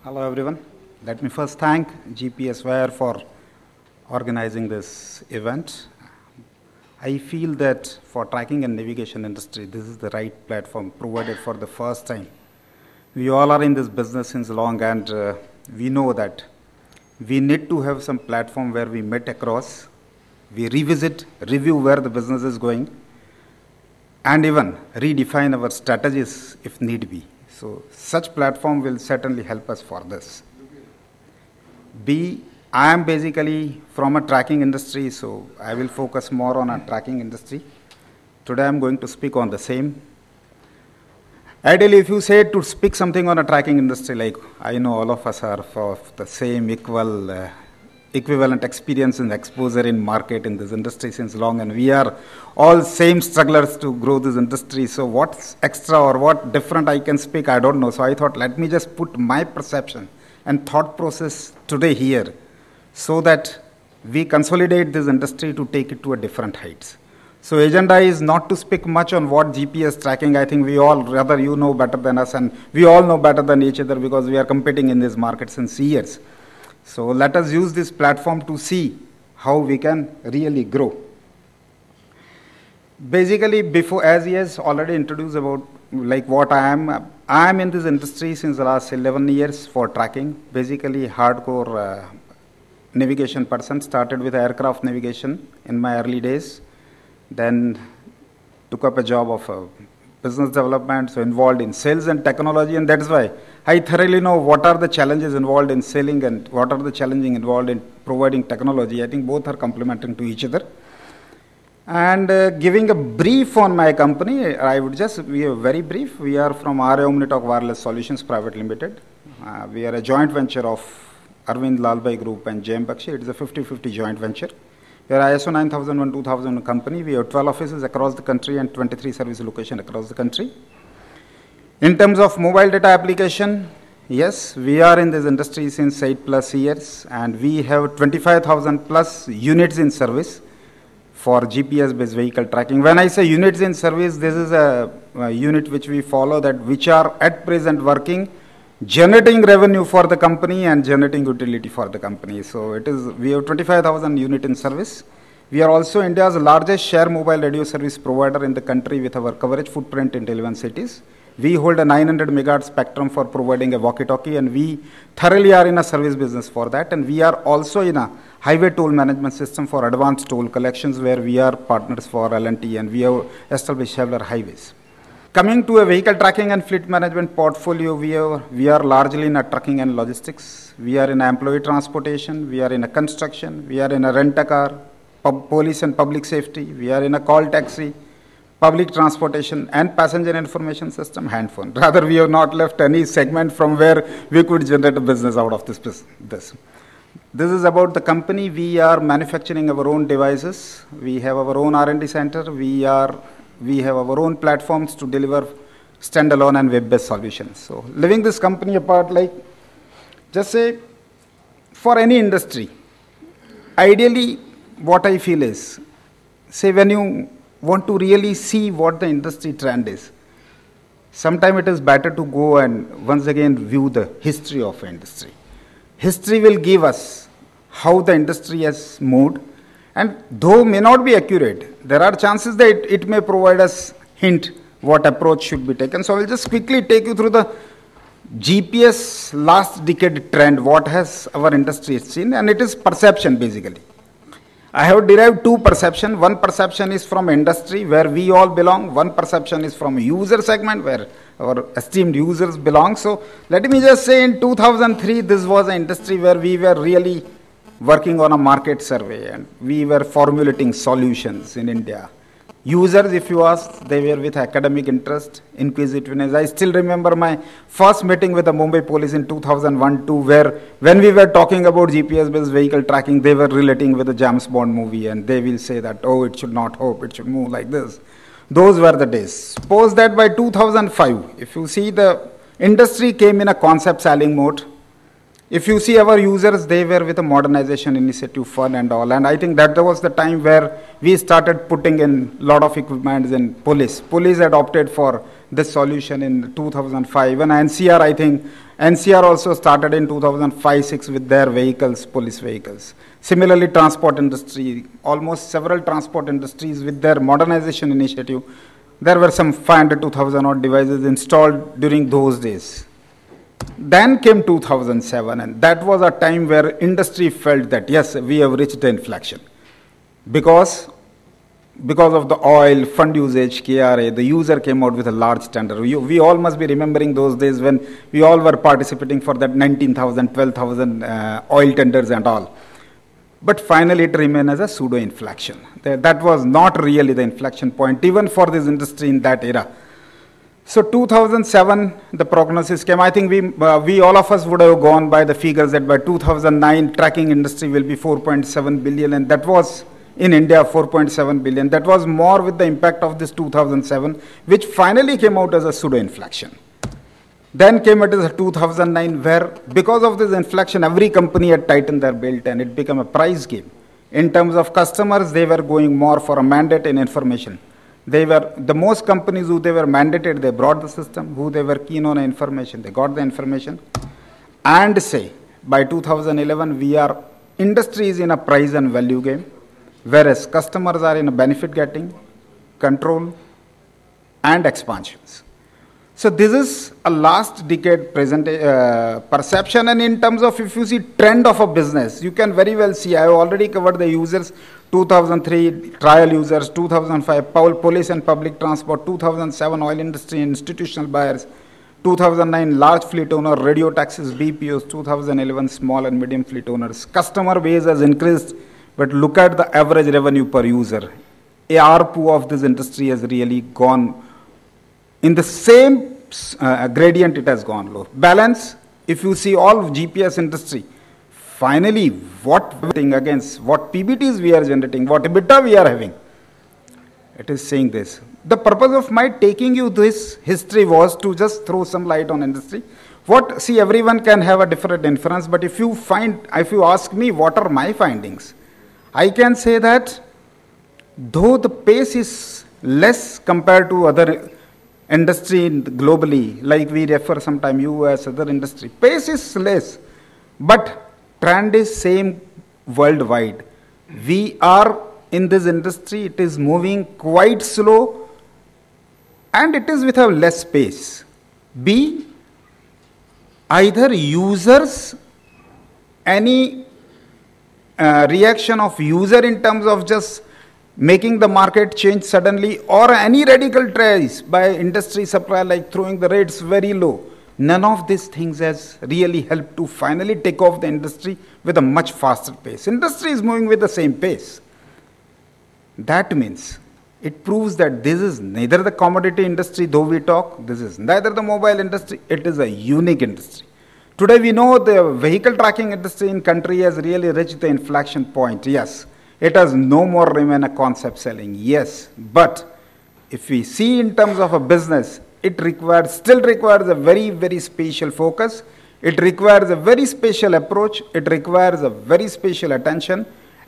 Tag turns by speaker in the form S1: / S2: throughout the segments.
S1: Hello everyone. Let me first thank GPS Wire for organizing this event. I feel that for tracking and navigation industry, this is the right platform provided for the first time. We all are in this business since long and we know that we need to have some platform where we meet across, we revisit, review where the business is going, and even redefine our strategies if need be. So such platform will certainly help us for this. I am basically from a tracking industry, so I will focus more on a tracking industry. Today I am going to speak on the same. Ideally, if you say to speak something on a tracking industry, like I know all of us are of the same equivalent experience and exposure in market in this industry since long, and we are all same strugglers to grow this industry. So what's extra or what different I can speak, I don't know. So I thought, let me just put my perception and thought process today here so that we consolidate this industry to take it to a different heights. So agenda is not to speak much on what GPS tracking. I think we all, rather you know better than us, and we all know better than each other because we are competing in this market since years. So let us use this platform to see how we can really grow. Basically, before, as he has already introduced about like what I am in this industry since the last 11 years for tracking. Basically, hardcore navigation person. Started with aircraft navigation in my early days. Then took up a job of business development, so involved in sales and technology, and that's why I thoroughly know what are the challenges involved in selling and what are the challenges involved in providing technology. I think both are complementing to each other. And giving a brief on my company, I would just be very brief. We are from RA Omnitalk Wireless Solutions Private Limited. We are a joint venture of Arvind Lalbhai Group and JM Bakshi. It is a 50-50 joint venture. We are ISO 9001-2000 company. We have 12 offices across the country and 23 service locations across the country. In terms of mobile data application, yes, we are in this industry since 8+ years, and we have 25,000 plus units in service for GPS-based vehicle tracking. When I say units in service, this is a unit which we follow that which are at present working, generating revenue for the company and generating utility for the company. So we have 25,000 unit in service. We are also India's largest share mobile radio service provider in the country with our coverage footprint in 11 cities. We hold a 900 megahertz spectrum for providing a walkie-talkie, and we thoroughly are in a service business for that. And we are also in a highway toll management system for advanced toll collections, where we are partners for L&T, and we have established several highways. Coming to a vehicle tracking and fleet management portfolio, we are largely in a trucking and logistics. We are in employee transportation. We are in a construction. We are in a rent-a-car, police and public safety. We are in a call taxi, public transportation, and passenger information system, handphone. Rather, we have not left any segment from where we could generate a business out of this. This is about the company. We are manufacturing our own devices. We have our own R&D center. We have our own platforms to deliver standalone and web-based solutions. So, leaving this company apart, like, just say, for any industry, ideally, what I feel is, say, when you want to really see what the industry trend is, sometimes it is better to go and once again view the history of industry. History will give us how the industry has moved, and though may not be accurate, there are chances that it may provide us hint what approach should be taken. So I will just quickly take you through the GPS last decade trend, what has our industry seen, and it is perception basically. I have derived two perceptions. One perception is from industry where we all belong. One perception is from user segment where our esteemed users belong. So let me just say in 2003, this was an industry where we were really working on a market survey and we were formulating solutions in India. Users, if you ask, they were with academic interest, inquisitiveness. I still remember my first meeting with the Mumbai police in 2001-2, where when we were talking about GPS-based vehicle tracking, they were relating with the James Bond movie, and they will say that, oh, it should not hope, it should move like this. Those were the days. Suppose that by 2005, if you see the industry came in a concept selling mode, If you see our users, they were with a modernization initiative fund and all. And I think that was the time where we started putting in a lot of equipment in police. Police adopted for this solution in 2005. And NCR, I think, NCR also started in 2005-6 with their vehicles, police vehicles. Similarly, transport industry, almost several transport industries with their modernization initiative, there were some 500 to 1,000 odd devices installed during those days. Then came 2007, and that was a time where industry felt that, yes, we have reached the inflection. Because of the oil, fund usage, KRA, the user came out with a large tender. We all must be remembering those days when we all were participating for that 19,000, 12,000 oil tenders and all. But finally it remained as a pseudo-inflection. That was not really the inflection point, even for this industry in that era. So 2007, the prognosis came. I think we all of us would have gone by the figures that by 2009, tracking industry will be 4.7 billion, and that was in India 4.7 billion. That was more with the impact of this 2007, which finally came out as a pseudo-inflection. Then came it as 2009, where because of this inflection, every company had tightened their belt and it became a price game. In terms of customers, they were going more for a mandate and information. They were, the most companies who they were mandated, they brought the system. Who they were keen on information, they got the information. And say, by 2011, industry is in a price and value game, whereas customers are in a benefit getting, control, and expansions. So this is a last decade perception, and in terms of if you see trend of a business, you can very well see, I have already covered the users, 2003 trial users, 2005 police and public transport, 2007 oil industry and institutional buyers, 2009 large fleet owner, radio taxis, BPOs, 2011 small and medium fleet owners. Customer base has increased, but look at the average revenue per user. ARPU of this industry has really gone in the same gradient, it has gone low. Balance, if you see all GPS industry, finally, what against what PBTs we are generating, what EBITDA we are having, it is saying this. The purpose of my taking you this history was to just throw some light on industry. See, everyone can have a different inference, but if you ask me what are my findings, I can say that though the pace is less compared to other industry globally, like we refer sometime US, other industry, pace is less, but trend is same worldwide. We are in this industry, it is moving quite slow, and it is with a less pace. B, either users, any reaction of user in terms of just making the market change suddenly, or any radical tries by industry supplier like throwing the rates very low. None of these things has really helped to finally take off the industry with a much faster pace. Industry is moving with the same pace. That means it proves that this is neither the commodity industry, though we talk, this is neither the mobile industry, it is a unique industry. Today we know the vehicle tracking industry in country has really reached the inflection point, yes. It has no more remain a concept selling, yes. But if we see in terms of a business, it still requires a very, very special focus. It requires a very special approach. It requires a very special attention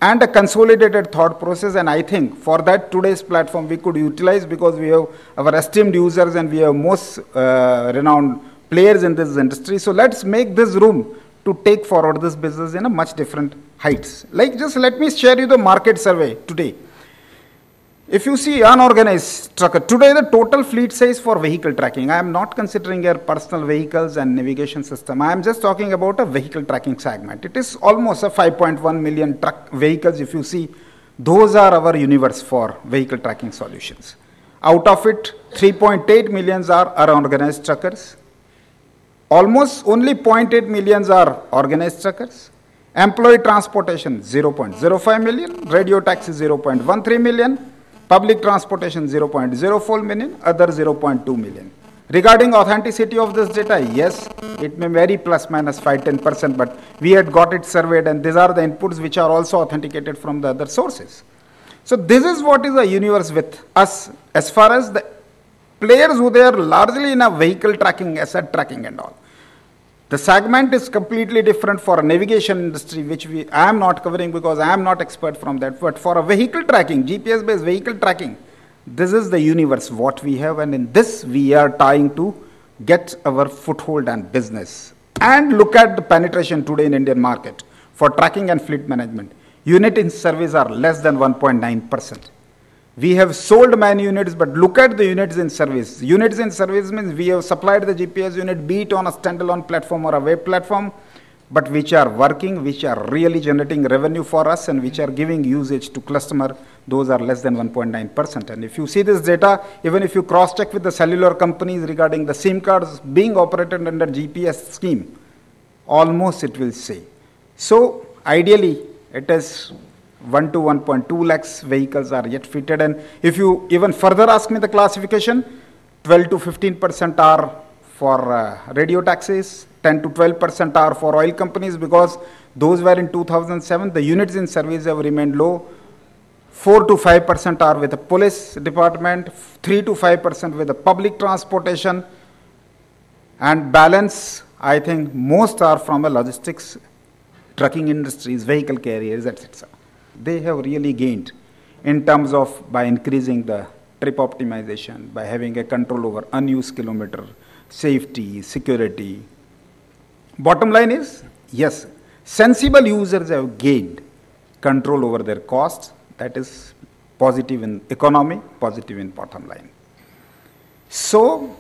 S1: and a consolidated thought process. And I think for that today's platform we could utilize, because we have our esteemed users and we have most renowned players in this industry. So let's make this room to take forward this business in a much different heights. Like, just let me share you the market survey today. If you see unorganized trucker, today the total fleet size for vehicle tracking, I am not considering your personal vehicles and navigation system. I am just talking about a vehicle tracking segment. It is almost a 5.1 million truck vehicles. If you see, those are our universe for vehicle tracking solutions. Out of it, 3.8 millions are unorganized truckers. Almost only 0.8 millions are organized truckers. Employee transportation, 0.05 million. Radio taxi, 0.13 million. Public transportation, 0.04 million. Other, 0.2 million. Regarding authenticity of this data, yes, it may vary plus minus 5-10%, but we had got it surveyed, and these are the inputs which are also authenticated from the other sources. So this is what is the universe with us as far as the players who they are largely in a vehicle tracking, asset tracking and all. The segment is completely different for a navigation industry, which I am not covering because I am not expert from that. But for a vehicle tracking, GPS-based vehicle tracking, this is the universe what we have, and in this we are trying to get our foothold and business. And look at the penetration today in Indian market for tracking and fleet management. Unit in service are less than 1.9%. We have sold many units, but look at the units in service. Units in service means we have supplied the GPS unit, be it on a standalone platform or a web platform, but which are working, which are really generating revenue for us, and which are giving usage to customer. Those are less than 1.9%. And if you see this data, even if you cross-check with the cellular companies regarding the SIM cards being operated under GPS scheme, almost it will say. So ideally, it is 1 to 1.2 lakhs vehicles are yet fitted. And if you even further ask me the classification, 12 to 15% are for radio taxis, 10 to 12% are for oil companies, because those were in 2007, the units in service have remained low. 4 to 5% are with the police department, 3 to 5% with the public transportation, and balance, I think most are from a logistics, trucking industries, vehicle carriers, etc. They have really gained in terms of by increasing the trip optimization, by having a control over unused kilometer, safety, security. Bottom line is, yes, sensible users have gained control over their costs. That is positive in economy, positive in bottom line. So,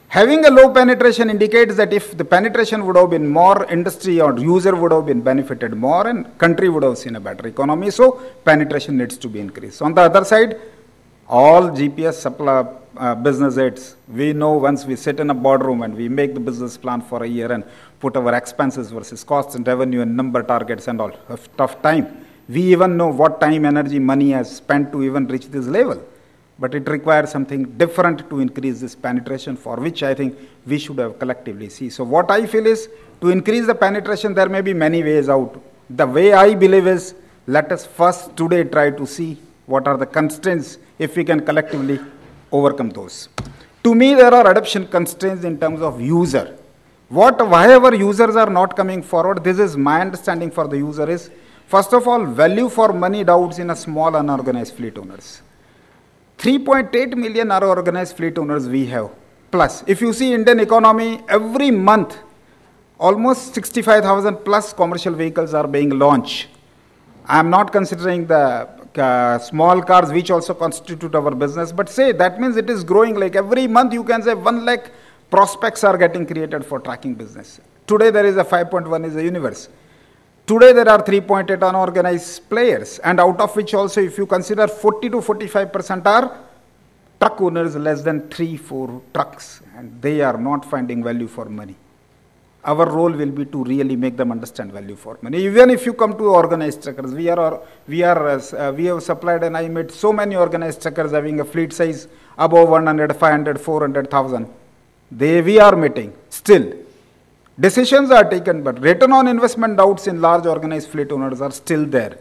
S1: having a low penetration indicates that if the penetration would have been more, industry or user would have been benefited more, and country would have seen a better economy. So, penetration needs to be increased. On the other side, all GPS supply business aids, we know once we sit in a boardroom and we make the business plan for a year and put our expenses versus costs and revenue and number targets and all, a tough time. We even know what time, energy, money has spent to even reach this level. But it requires something different to increase this penetration, for which I think we should have collectively see. So what I feel is, to increase the penetration, there may be many ways out. The way I believe is, let us first today try to see what are the constraints, if we can collectively overcome those. To me, there are adoption constraints in terms of user. Wherever users are not coming forward, this is my understanding for the user is, first of all, value for money doubts in a small unorganized fleet owners. 3.8 million unorganized fleet owners we have. Plus, if you see Indian economy, every month, almost 65,000 plus commercial vehicles are being launched. I am not considering the small cars, which also constitute our business, but say that means it is growing. Like every month you can say 1 lakh prospects are getting created for tracking business. Today there is a 5.1 is a universe. Today there are 3.8 unorganized players, and out of which also, if you consider 40 to 45% are truck owners, less than 3-4 trucks, and they are not finding value for money. Our role will be to really make them understand value for money. Even if you come to organized truckers, we have supplied, and I met so many organized truckers having a fleet size above 100, 500, 400,000. We are meeting still. Decisions are taken, but return on investment doubts in large organized fleet owners are still there.